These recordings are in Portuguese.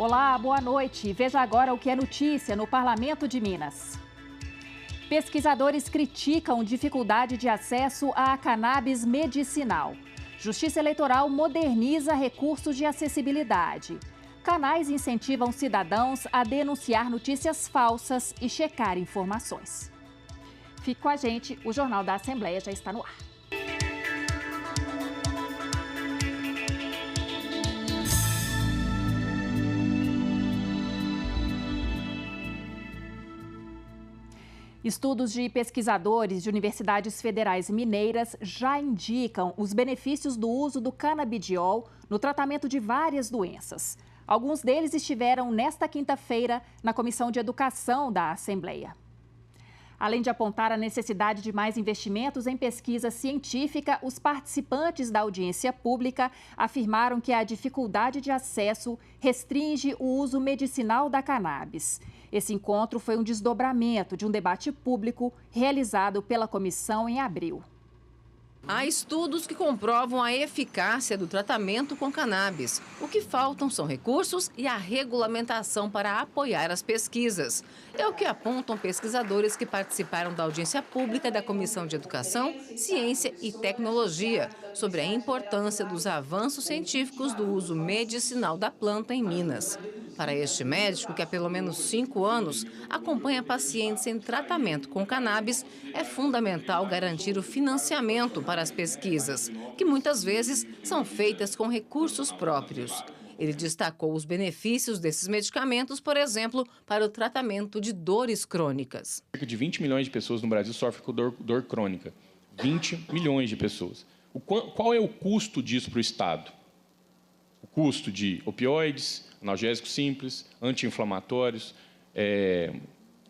Olá, boa noite. Veja agora o que é notícia no Parlamento de Minas. Pesquisadores criticam dificuldade de acesso à cannabis medicinal. Justiça Eleitoral moderniza recursos de acessibilidade. Canais incentivam cidadãos a denunciar notícias falsas e checar informações. Fique com a gente, o Jornal da Assembleia já está no ar. Estudos de pesquisadores de universidades federais mineiras já indicam os benefícios do uso do canabidiol no tratamento de várias doenças. Alguns deles estiveram nesta quinta-feira na Comissão de Educação da Assembleia. Além de apontar a necessidade de mais investimentos em pesquisa científica, os participantes da audiência pública afirmaram que a dificuldade de acesso restringe o uso medicinal da cannabis. Esse encontro foi um desdobramento de um debate público realizado pela comissão em abril. Há estudos que comprovam a eficácia do tratamento com cannabis. O que faltam são recursos e a regulamentação para apoiar as pesquisas. É o que apontam pesquisadores que participaram da audiência pública da Comissão de Educação, Ciência e Tecnologia sobre a importância dos avanços científicos do uso medicinal da planta em Minas. Para este médico, que há pelo menos 5 anos acompanha pacientes em tratamento com cannabis, é fundamental garantir o financiamento para as pesquisas, que muitas vezes são feitas com recursos próprios. Ele destacou os benefícios desses medicamentos, por exemplo, para o tratamento de dores crônicas. Cerca de 20 milhões de pessoas no Brasil sofrem com dor crônica. 20 milhões de pessoas. Qual é o custo disso para o Estado? O custo de opioides, analgésicos simples, anti-inflamatórios,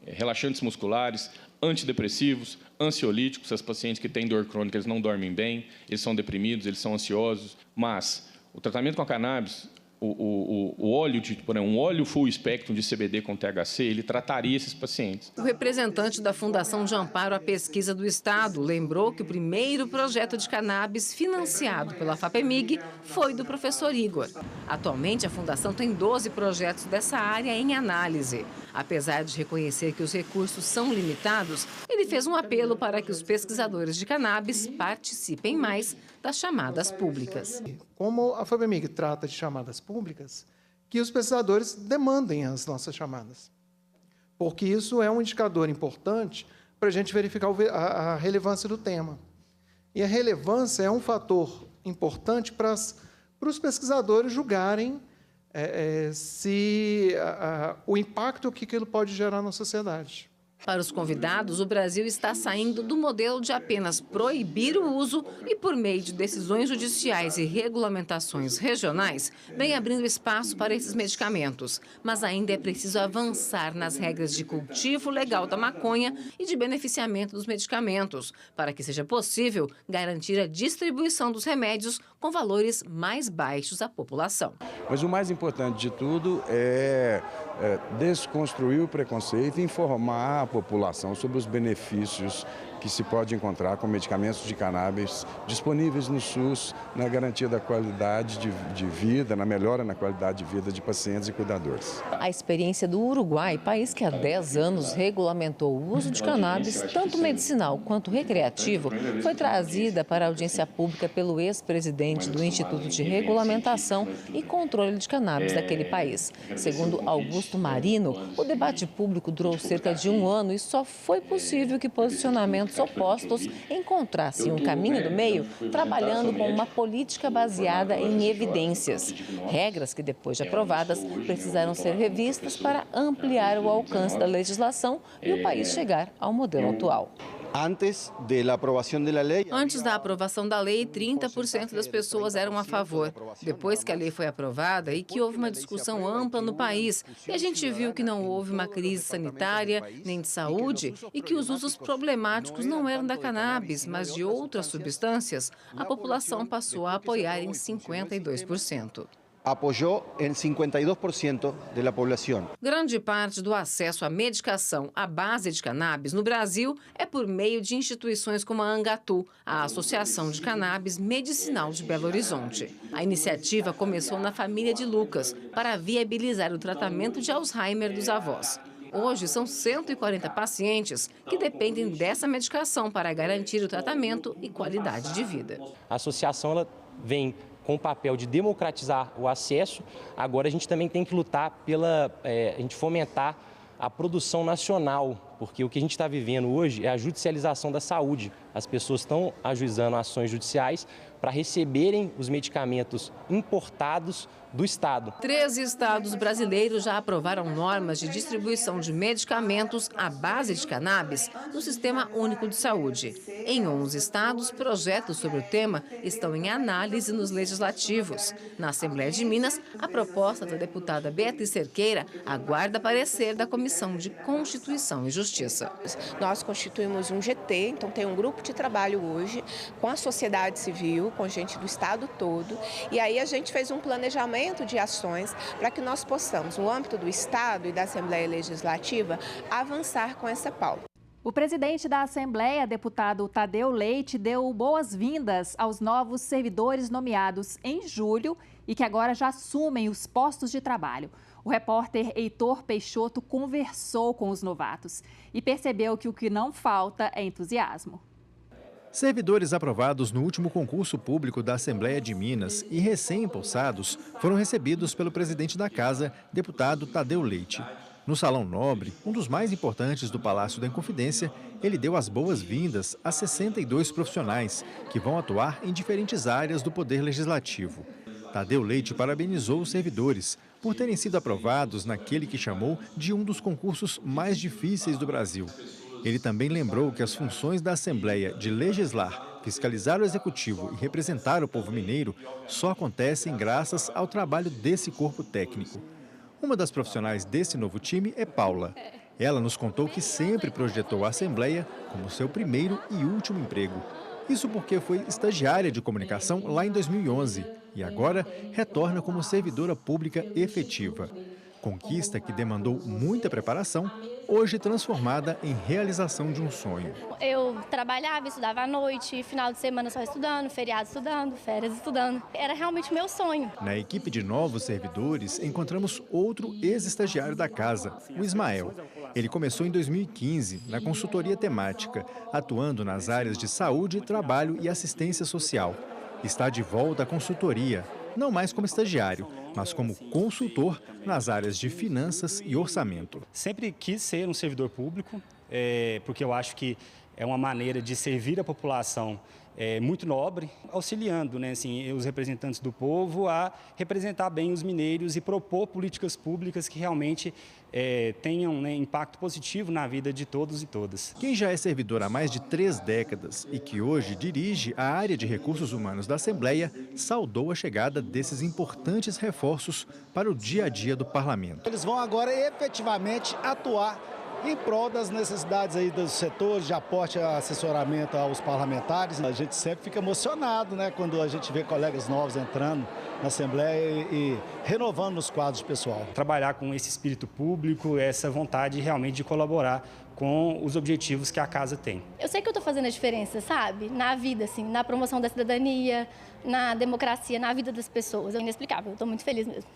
relaxantes musculares, antidepressivos, ansiolíticos. Os pacientes que têm dor crônica, eles não dormem bem, eles são deprimidos, eles são ansiosos. Mas o tratamento com a cannabis, o óleo, um óleo full spectrum de CBD com THC, ele trataria esses pacientes. O representante da Fundação de Amparo à Pesquisa do Estado lembrou que o primeiro projeto de cannabis financiado pela FAPEMIG foi do professor Igor. Atualmente, a Fundação tem 12 projetos dessa área em análise. Apesar de reconhecer que os recursos são limitados, ele fez um apelo para que os pesquisadores de cannabis participem mais das chamadas públicas. Como a FAPEMIG trata de chamadas públicas, que os pesquisadores demandem as nossas chamadas. Porque isso é um indicador importante para a gente verificar a relevância do tema. E a relevância é um fator importante para os pesquisadores julgarem o impacto que aquilo pode gerar na sociedade. Para os convidados, o Brasil está saindo do modelo de apenas proibir o uso e, por meio de decisões judiciais e regulamentações regionais, vem abrindo espaço para esses medicamentos. Mas ainda é preciso avançar nas regras de cultivo legal da maconha e de beneficiamento dos medicamentos, para que seja possível garantir a distribuição dos remédios com valores mais baixos à população. Mas o mais importante de tudo é desconstruir o preconceito e informar a população sobre os benefícios que se pode encontrar com medicamentos de cannabis disponíveis no SUS, na garantia da qualidade de vida, na melhora na qualidade de vida de pacientes e cuidadores. A experiência do Uruguai, país que há 10 anos regulamentou o uso de cannabis, tanto medicinal quanto recreativo, foi trazida para a audiência pública pelo ex-presidente do Instituto de Regulamentação e Controle de Cannabis daquele país. Segundo Augusto Marino, o debate público durou cerca de 1 ano e só foi possível que posicionamentos opostos encontrassem um caminho do meio, trabalhando com uma política baseada em evidências. Regras que, depois de aprovadas, precisaram ser revistas para ampliar o alcance da legislação e o país chegar ao modelo atual. Antes da aprovação da lei, 30% das pessoas eram a favor. Depois que a lei foi aprovada e que houve uma discussão ampla no país, e a gente viu que não houve uma crise sanitária nem de saúde e que os usos problemáticos não eram da cannabis, mas de outras substâncias, a população passou a apoiar em 52%. apoyó en 52% de la población. Grande parte do acesso à medicação à base de cannabis no Brasil é por meio de instituições como a Angatu, a Associação de Cannabis Medicinal de Belo Horizonte. A iniciativa começou na família de Lucas para viabilizar o tratamento de Alzheimer dos avós. Hoje, são 140 pacientes que dependem dessa medicação para garantir o tratamento e qualidade de vida. A associação ela vem com o papel de democratizar o acesso. Agora a gente também tem que lutar a gente fomentar a produção nacional, porque o que a gente está vivendo hoje é a judicialização da saúde. As pessoas estão ajuizando ações judiciais para receberem os medicamentos importados do Estado. 13 estados brasileiros já aprovaram normas de distribuição de medicamentos à base de cannabis no Sistema Único de Saúde. Em 11 estados, projetos sobre o tema estão em análise nos legislativos. Na Assembleia de Minas, a proposta da deputada Beatriz Cerqueira aguarda parecer da Comissão de Constituição e Justiça. Nós constituímos um GT, então tem um grupo de trabalho hoje com a sociedade civil, com gente do estado todo, e aí a gente fez um planejamento de ações para que nós possamos, no âmbito do Estado e da Assembleia Legislativa, avançar com essa pauta. O presidente da Assembleia, deputado Tadeu Leite, deu boas-vindas aos novos servidores nomeados em julho e que agora já assumem os postos de trabalho. O repórter Heitor Peixoto conversou com os novatos e percebeu que o que não falta é entusiasmo. Servidores aprovados no último concurso público da Assembleia de Minas e recém-empossados foram recebidos pelo presidente da Casa, deputado Tadeu Leite. No Salão Nobre, um dos mais importantes do Palácio da Inconfidência, ele deu as boas-vindas a 62 profissionais que vão atuar em diferentes áreas do Poder Legislativo. Tadeu Leite parabenizou os servidores por terem sido aprovados naquele que chamou de um dos concursos mais difíceis do Brasil. Ele também lembrou que as funções da Assembleia de legislar, fiscalizar o Executivo e representar o povo mineiro só acontecem graças ao trabalho desse corpo técnico. Uma das profissionais desse novo time é Paula. Ela nos contou que sempre projetou a Assembleia como seu primeiro e último emprego. Isso porque foi estagiária de comunicação lá em 2011 e agora retorna como servidora pública efetiva. Conquista que demandou muita preparação, hoje transformada em realização de um sonho. Eu trabalhava, estudava à noite, final de semana só estudando, feriado estudando, férias estudando. Era realmente meu sonho. Na equipe de novos servidores, encontramos outro ex-estagiário da casa, o Ismael. Ele começou em 2015, na consultoria temática, atuando nas áreas de saúde, trabalho e assistência social. Está de volta à consultoria, não mais como estagiário, mas como consultor nas áreas de finanças e orçamento. Sempre quis ser um servidor público, porque eu acho que é uma maneira de servir a população muito nobre, auxiliando os representantes do povo a representar bem os mineiros e propor políticas públicas que realmente tenham impacto positivo na vida de todos e todas. Quem já é servidor há mais de 3 décadas e que hoje dirige a área de recursos humanos da Assembleia, saudou a chegada desses importantes reforços para o dia a dia do parlamento. Eles vão agora efetivamente atuar em prol das necessidades aí dos setores de aporte e assessoramento aos parlamentares. A gente sempre fica emocionado, quando a gente vê colegas novos entrando na Assembleia e renovando os quadros pessoal. Trabalhar com esse espírito público, essa vontade realmente de colaborar com os objetivos que a casa tem. Eu sei que eu estou fazendo a diferença, sabe? Na vida, assim, na promoção da cidadania, na democracia, na vida das pessoas. É inexplicável, eu estou muito feliz mesmo.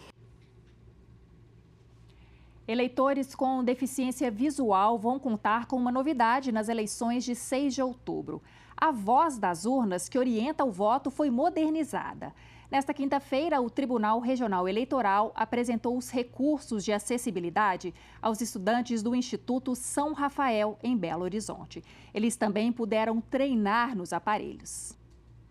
Eleitores com deficiência visual vão contar com uma novidade nas eleições de 6 de outubro. A voz das urnas que orienta o voto foi modernizada. Nesta quinta-feira, o Tribunal Regional Eleitoral apresentou os recursos de acessibilidade aos estudantes do Instituto São Rafael, em Belo Horizonte. Eles também puderam treinar nos aparelhos.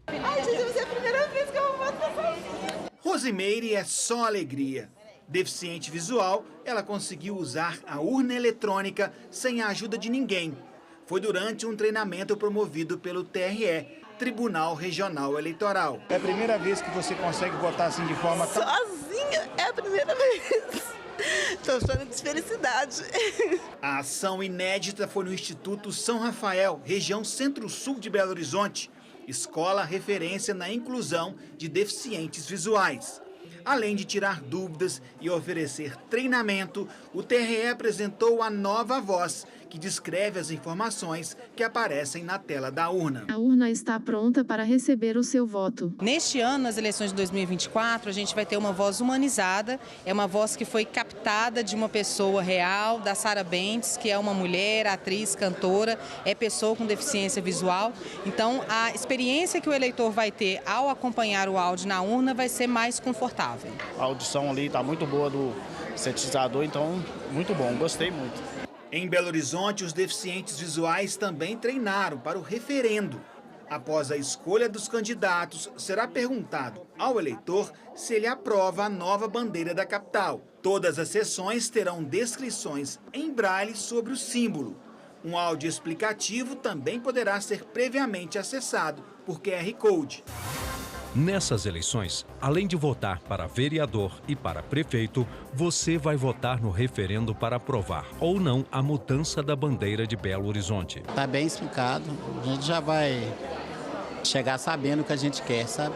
Ai, gente, vai ser a primeira vez que eu vou votar sozinha. Rosimeire é só alegria. Deficiente visual, ela conseguiu usar a urna eletrônica sem a ajuda de ninguém. Foi durante um treinamento promovido pelo TRE, Tribunal Regional Eleitoral. É a primeira vez que você consegue votar assim de forma... Sozinha? É a primeira vez. Estou chorando de felicidade. A ação inédita foi no Instituto São Rafael, região centro-sul de Belo Horizonte, escola referência na inclusão de deficientes visuais. Além de tirar dúvidas e oferecer treinamento, o TRE apresentou a nova voz, que descreve as informações que aparecem na tela da urna. A urna está pronta para receber o seu voto. Neste ano, nas eleições de 2024, a gente vai ter uma voz humanizada. É uma voz que foi captada de uma pessoa real, da Sara Bentes, que é uma mulher, atriz, cantora, é pessoa com deficiência visual. Então, a experiência que o eleitor vai ter ao acompanhar o áudio na urna vai ser mais confortável. A audição ali está muito boa do sintetizador, então muito bom, gostei muito. Em Belo Horizonte, os deficientes visuais também treinaram para o referendo. Após a escolha dos candidatos, será perguntado ao eleitor se ele aprova a nova bandeira da capital. Todas as sessões terão descrições em braille sobre o símbolo. Um áudio explicativo também poderá ser previamente acessado por QR Code. Nessas eleições, além de votar para vereador e para prefeito, você vai votar no referendo para aprovar ou não a mudança da bandeira de Belo Horizonte. Está bem explicado, a gente já vai chegar sabendo o que a gente quer, sabe?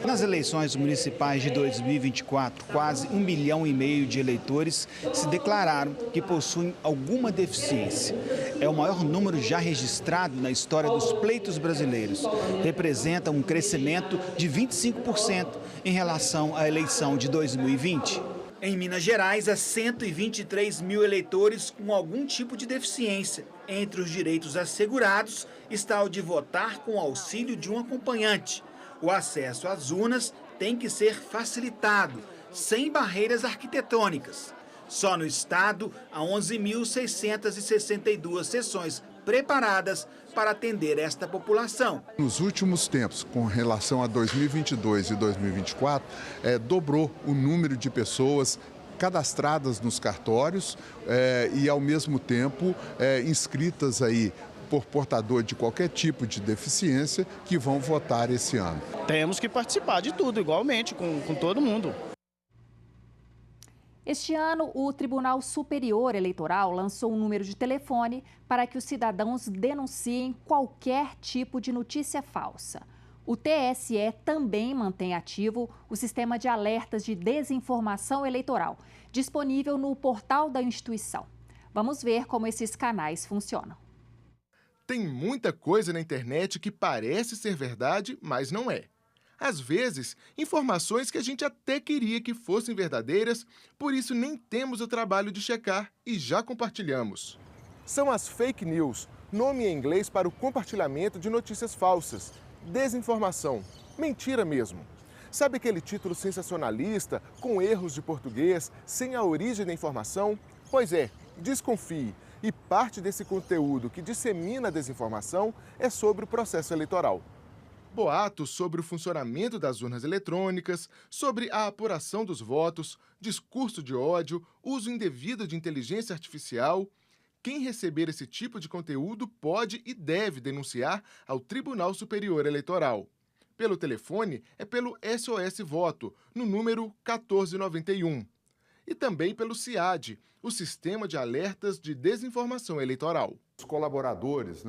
Nas eleições municipais de 2024, quase 1,5 milhão de eleitores se declararam que possuem alguma deficiência. É o maior número já registrado na história dos pleitos brasileiros. Representa um crescimento de 25% em relação à eleição de 2020. Em Minas Gerais, há 123 mil eleitores com algum tipo de deficiência. Entre os direitos assegurados está o de votar com auxílio de um acompanhante. O acesso às urnas tem que ser facilitado, sem barreiras arquitetônicas. Só no estado, há 11.662 sessões preparadas para atender esta população. Nos últimos tempos, com relação a 2022 e 2024, dobrou o número de pessoas cadastradas nos cartórios e, ao mesmo tempo, inscritas aí por portador de qualquer tipo de deficiência que vão votar esse ano. Temos que participar de tudo, igualmente, com todo mundo. Este ano, o Tribunal Superior Eleitoral lançou um número de telefone para que os cidadãos denunciem qualquer tipo de notícia falsa. O TSE também mantém ativo o sistema de alertas de desinformação eleitoral, disponível no portal da instituição. Vamos ver como esses canais funcionam. Tem muita coisa na internet que parece ser verdade, mas não é. Às vezes, informações que a gente até queria que fossem verdadeiras, por isso nem temos o trabalho de checar e já compartilhamos. São as fake news, nome em inglês para o compartilhamento de notícias falsas. Desinformação, mentira mesmo. Sabe aquele título sensacionalista, com erros de português, sem a origem da informação? Pois é, desconfie. E parte desse conteúdo que dissemina a desinformação é sobre o processo eleitoral. Boatos sobre o funcionamento das urnas eletrônicas, sobre a apuração dos votos, discurso de ódio, uso indevido de inteligência artificial. Quem receber esse tipo de conteúdo pode e deve denunciar ao Tribunal Superior Eleitoral. Pelo telefone, é pelo SOS Voto, no número 1491. E também pelo SIAD, o Sistema de Alertas de Desinformação Eleitoral. Os colaboradores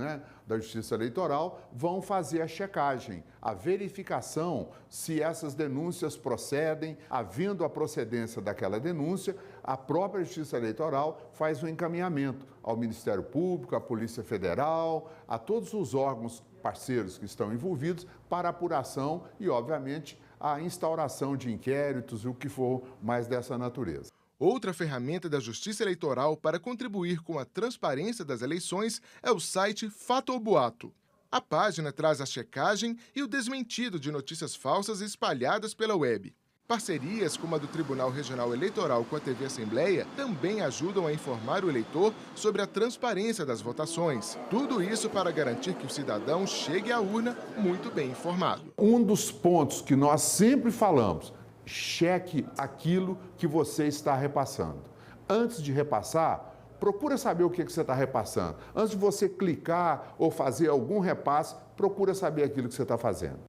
da Justiça Eleitoral vão fazer a checagem, a verificação se essas denúncias procedem. Havendo a procedência daquela denúncia, a própria Justiça Eleitoral faz um encaminhamento ao Ministério Público, à Polícia Federal, a todos os órgãos parceiros que estão envolvidos para apuração e, obviamente, a instauração de inquéritos e o que for mais dessa natureza. Outra ferramenta da Justiça Eleitoral para contribuir com a transparência das eleições é o site Fato ou Boato. A página traz a checagem e o desmentido de notícias falsas espalhadas pela web. Parcerias como a do Tribunal Regional Eleitoral com a TV Assembleia também ajudam a informar o eleitor sobre a transparência das votações. Tudo isso para garantir que o cidadão chegue à urna muito bem informado. Um dos pontos que nós sempre falamos: cheque aquilo que você está repassando. Antes de repassar, procura saber o que você está repassando. Antes de você clicar ou fazer algum repasse, procura saber aquilo que você está fazendo.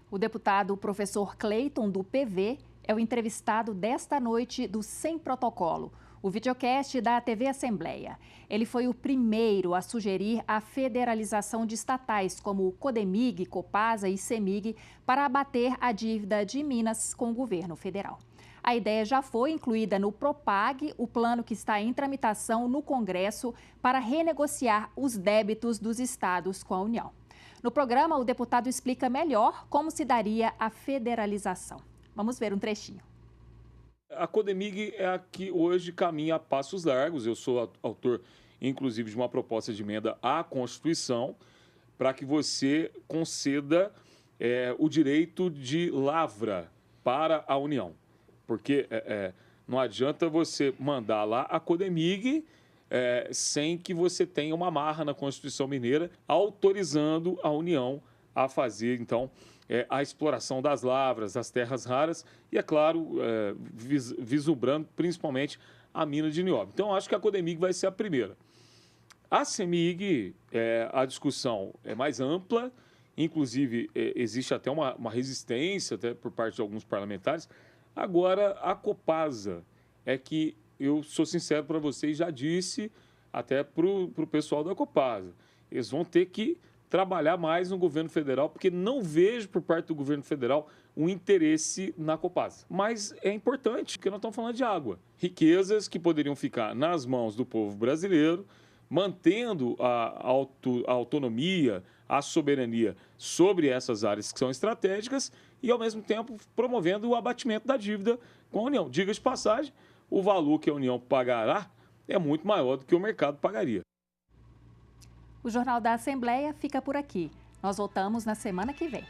O deputado professor Cleiton, do PV, é o entrevistado desta noite do Sem Protocolo, o videocast da TV Assembleia. Ele foi o primeiro a sugerir a federalização de estatais como o Codemig, Copasa e Cemig para abater a dívida de Minas com o governo federal. A ideia já foi incluída no Propag, o plano que está em tramitação no Congresso para renegociar os débitos dos estados com a União. No programa, o deputado explica melhor como se daria a federalização. Vamos ver um trechinho. A Codemig é a que hoje caminha a passos largos. Eu sou autor, inclusive, de uma proposta de emenda à Constituição para que você conceda o direito de lavra para a União. Porque não adianta você mandar lá a Codemig sem que você tenha uma amarra na Constituição Mineira autorizando a União a fazer, então, a exploração das lavras, das terras raras e, é claro, vislumbrando principalmente a mina de nióbio. Então, acho que a Codemig vai ser a primeira. A Cemig, a discussão é mais ampla, inclusive existe até uma resistência até por parte de alguns parlamentares. Agora, a Copasa é que, eu sou sincero para vocês, já disse até para o pessoal da Copasa, eles vão ter que trabalhar mais no governo federal, porque não vejo por parte do governo federal um interesse na Copasa. Mas é importante, porque nós estamos falando de água. Riquezas que poderiam ficar nas mãos do povo brasileiro, mantendo a autonomia, a soberania sobre essas áreas que são estratégicas e, ao mesmo tempo, promovendo o abatimento da dívida com a União. Diga de passagem, o valor que a União pagará é muito maior do que o mercado pagaria. O Jornal da Assembleia fica por aqui. Nós voltamos na semana que vem.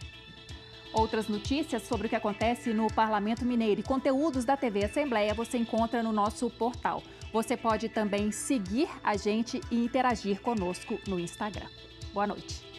Outras notícias sobre o que acontece no Parlamento Mineiro e conteúdos da TV Assembleia você encontra no nosso portal. Você pode também seguir a gente e interagir conosco no Instagram. Boa noite.